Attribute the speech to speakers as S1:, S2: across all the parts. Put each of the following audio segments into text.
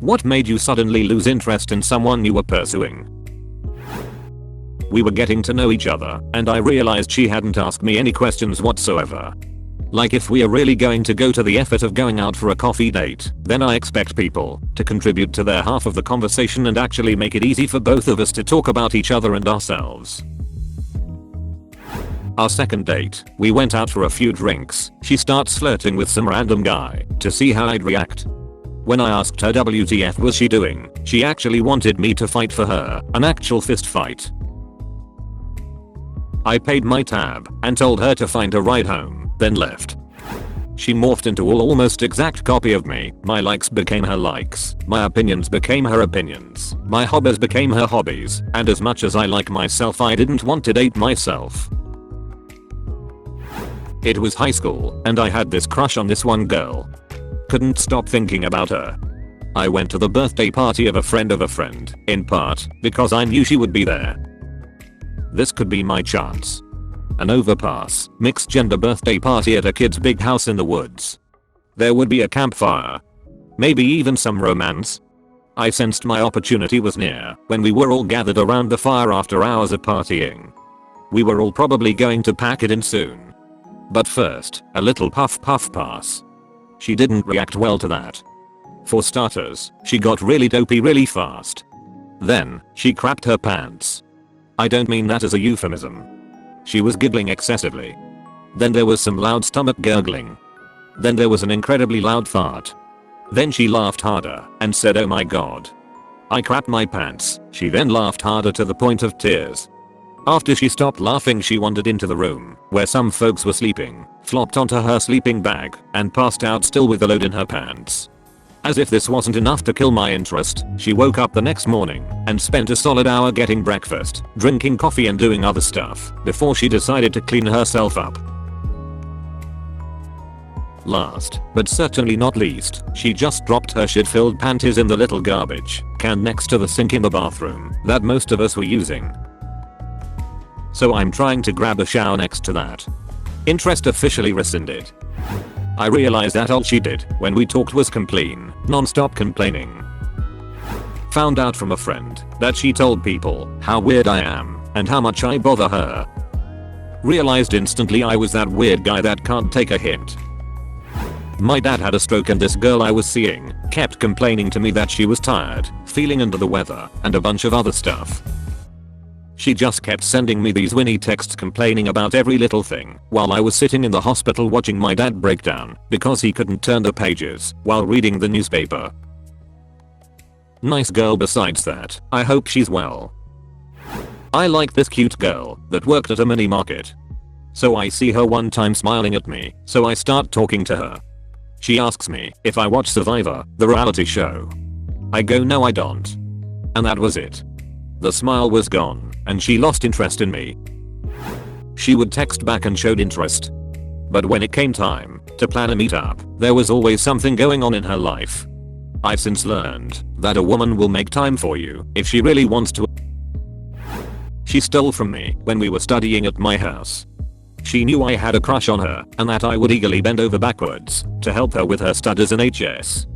S1: What made you suddenly lose interest in someone you were pursuing? We were getting to know each other, and I realized she hadn't asked me any questions whatsoever. Like, if we are really going to go to the effort of going out for a coffee date, then I expect people to contribute to their half of the conversation and actually make it easy for both of us to talk about each other and ourselves. Our second date, we went out for a few drinks. She starts flirting with some random guy to see how I'd react. When I asked her WTF was she doing, she actually wanted me to fight for her, an actual fist fight. I paid my tab and told her to find a ride home, then left. She morphed into an almost exact copy of me. My likes became her likes, my opinions became her opinions, my hobbies became her hobbies, and as much as I like myself, I didn't want to date myself. It was high school, and I had this crush on this one girl. Couldn't stop thinking about her. I went to the birthday party of a friend, in part because I knew she would be there. This could be my chance. An overpass, mixed gender birthday party at a kid's big house in the woods. There would be a campfire. Maybe even some romance. I sensed my opportunity was near when we were all gathered around the fire after hours of partying. We were all probably going to pack it in soon. But first, a little puff pass. She didn't react well to that. For starters, she got really dopey really fast. Then, she crapped her pants. I don't mean that as a euphemism. She was giggling excessively. Then there was some loud stomach gurgling. Then there was an incredibly loud fart. Then she laughed harder and said, "Oh my god. I crapped my pants." She then laughed harder to the point of tears. After she stopped laughing, she wandered into the room where some folks were sleeping, flopped onto her sleeping bag, and passed out still with a load in her pants. As if this wasn't enough to kill my interest, she woke up the next morning and spent a solid hour getting breakfast, drinking coffee and doing other stuff before she decided to clean herself up. Last, but certainly not least, she just dropped her shit-filled panties in the little garbage can next to the sink in the bathroom that most of us were using. So I'm trying to grab a shower next to that. Interest officially rescinded. I realized that all she did when we talked was complain, non-stop complaining. Found out from a friend that she told people how weird I am and how much I bother her. Realized instantly I was that weird guy that can't take a hint. My dad had a stroke, and this girl I was seeing kept complaining to me that she was tired, feeling under the weather, and a bunch of other stuff. She just kept sending me these whiny texts complaining about every little thing while I was sitting in the hospital watching my dad break down because he couldn't turn the pages while reading the newspaper. Nice girl besides that. I hope she's well. I like this cute girl that worked at a mini market. So I see her one time smiling at me, so I start talking to her. She asks me if I watch Survivor, the reality show. I go, no I don't. And that was it. The smile was gone, and she lost interest in me. She would text back and showed interest. But when it came time to plan a meetup, there was always something going on in her life. I've since learned that a woman will make time for you if she really wants to. She stole from me when we were studying at my house. She knew I had a crush on her and that I would eagerly bend over backwards to help her with her studies in HS.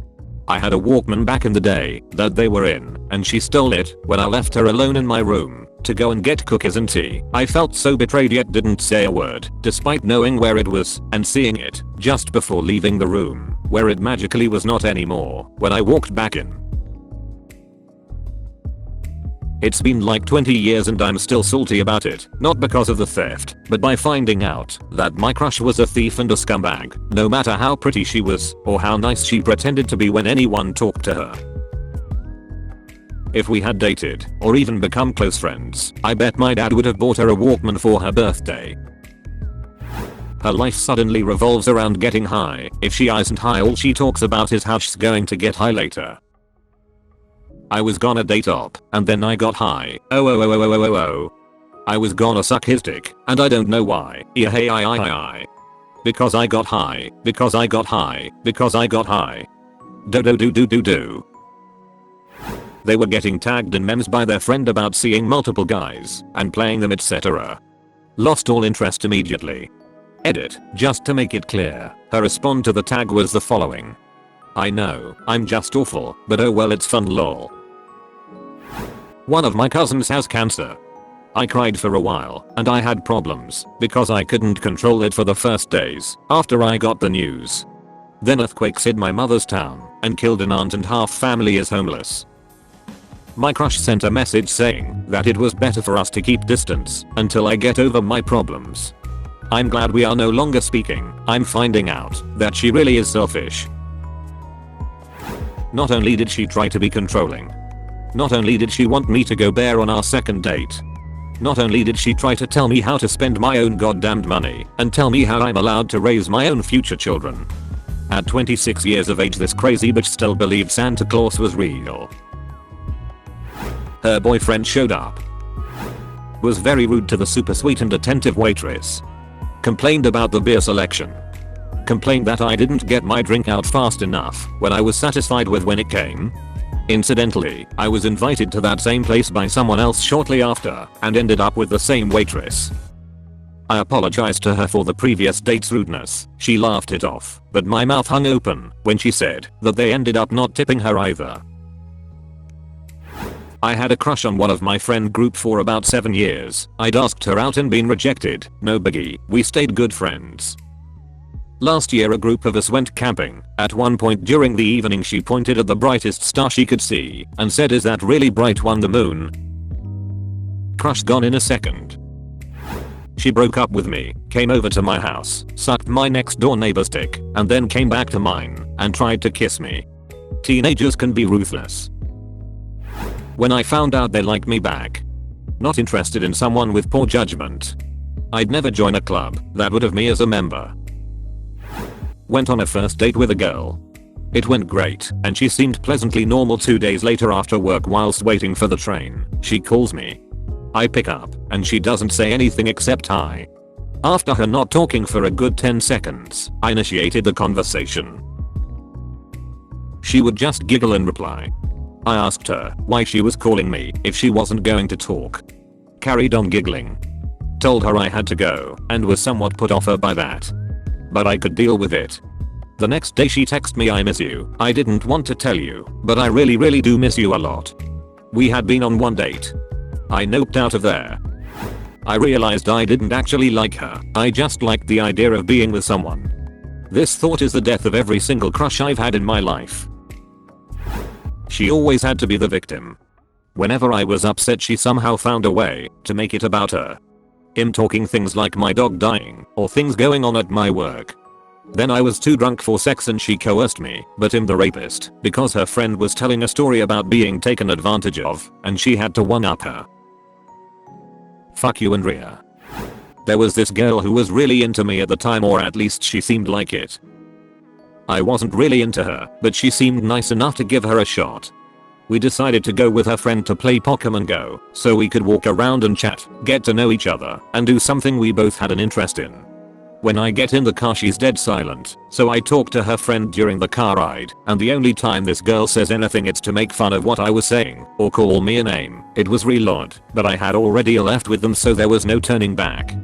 S1: I had a Walkman back in the day that they were in, and she stole it when I left her alone in my room to go and get cookies and tea. I felt so betrayed yet didn't say a word, despite knowing where it was and seeing it just before leaving the room, where it magically was not anymore when I walked back in. It's been like 20 years and I'm still salty about it, not because of the theft, but by finding out that my crush was a thief and a scumbag, no matter how pretty she was or how nice she pretended to be when anyone talked to her. If we had dated or even become close friends, I bet my dad would have bought her a Walkman for her birthday. Her life suddenly revolves around getting high. If she isn't high, all she talks about is how she's going to get high later. I was gonna date up, and then I got high. Oh. I was gonna suck his dick, and I don't know why. Because I got high. Because I got high. Because I got high. Do. They were getting tagged in memes by their friend about seeing multiple guys and playing them, etc. Lost all interest immediately. Edit, just to make it clear, her response to the tag was the following. I know, I'm just awful, but oh well, it's fun lol. One of my cousins has cancer. I cried for a while, and I had problems because I couldn't control it for the first days after I got the news. Then earthquakes hit my mother's town and killed an aunt, and half family is homeless. My crush sent a message saying that it was better for us to keep distance until I get over my problems. I'm glad we are no longer speaking. I'm finding out that she really is selfish. Not only did she try to be controlling, not only did she want me to go bare on our second date, not only did she try to tell me how to spend my own goddamned money and tell me how I'm allowed to raise my own future children. At 26 years of age, this crazy bitch still believed Santa Claus was real. Her boyfriend showed up, was very rude to the super sweet and attentive waitress, complained about the beer selection, complained that I didn't get my drink out fast enough when I was satisfied with when it came. Incidentally, I was invited to that same place by someone else shortly after and ended up with the same waitress. I apologized to her for the previous date's rudeness. She laughed it off, but my mouth hung open when she said that they ended up not tipping her either. I had a crush on one of my friend group for about 7 years. I'd asked her out and been rejected. No biggie, we stayed good friends. Last year a group of us went camping. At one point during the evening she pointed at the brightest star she could see and said, "Is that really bright one, the moon?" Crush gone in a second. She broke up with me, came over to my house, sucked my next door neighbor's dick, and then came back to mine and tried to kiss me. Teenagers can be ruthless. When I found out they liked me back, not interested in someone with poor judgment, I'd never join a club that would have me as a member. Went on a first date with a girl. It went great, and she seemed pleasantly normal. 2 days later after work, whilst waiting for the train, she calls me. I pick up, and she doesn't say anything except hi. After her not talking for a good 10 seconds, I initiated the conversation. She would just giggle and reply. I asked her why she was calling me if she wasn't going to talk. Carried on giggling. Told her I had to go and was somewhat put off by that, but I could deal with it. The next day she texted me, "I miss you. I didn't want to tell you, but I really do miss you a lot." We had been on one date. I noped out of there. I realized I didn't actually like her. I just liked the idea of being with someone. This thought is the death of every single crush I've had in my life. She always had to be the victim. Whenever I was upset, she somehow found a way to make it about her. Him talking things like my dog dying or things going on at my work. Then I was too drunk for sex and she coerced me, but him the rapist, because her friend was telling a story about being taken advantage of and she had to one-up her. Fuck you, Andrea. There was this girl who was really into me at the time, or at least she seemed like it. I wasn't really into her, but she seemed nice enough to give her a shot. We decided to go with her friend to play Pokemon Go, so we could walk around and chat, get to know each other, and do something we both had an interest in. When I get in the car she's dead silent, so I talk to her friend during the car ride, and the only time this girl says anything it's to make fun of what I was saying, or call me a name. It was real odd, but I had already left with them, so there was no turning back.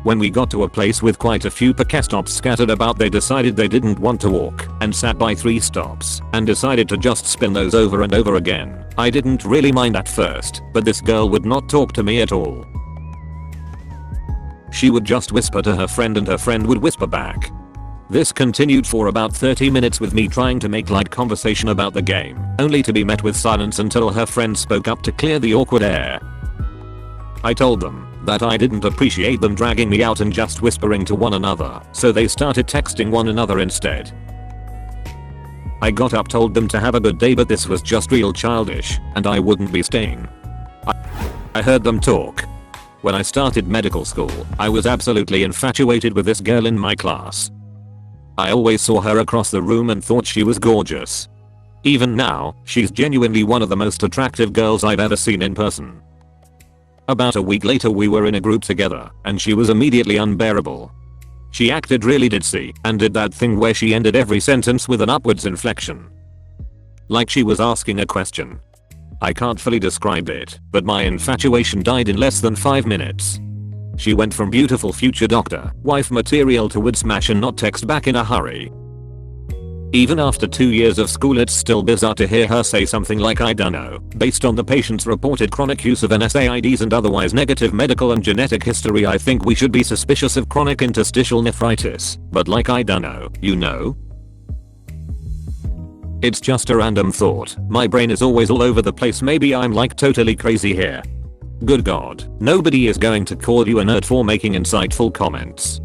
S1: When we got to a place with quite a few Pokestops scattered about, they decided they didn't want to walk and sat by 3 stops and decided to just spin those over and over again. I didn't really mind at first, but this girl would not talk to me at all. She would just whisper to her friend and her friend would whisper back. This continued for about 30 minutes with me trying to make light conversation about the game, only to be met with silence until her friend spoke up to clear the awkward air. I told them that I didn't appreciate them dragging me out and just whispering to one another, so they started texting one another instead. I got up, told them to have a good day, but this was just real childish and I wouldn't be staying. I heard them talk. When I started medical school, I was absolutely infatuated with this girl in my class. I always saw her across the room and thought she was gorgeous. Even now, she's genuinely one of the most attractive girls I've ever seen in person. About a week later we were in a group together, and she was immediately unbearable. She acted really ditzy and did that thing where she ended every sentence with an upwards inflection, like she was asking a question. I can't fully describe it, but my infatuation died in less than 5 minutes. She went from beautiful future doctor, wife material to would smash and not text back in a hurry. Even after 2 years of school it's still bizarre to hear her say something like I dunno, based on the patient's reported chronic use of NSAIDs and otherwise negative medical and genetic history I think we should be suspicious of chronic interstitial nephritis, but like I dunno, you know? It's just a random thought, my brain is always all over the place, maybe I'm like totally crazy here. Good god, nobody is going to call you a nerd for making insightful comments.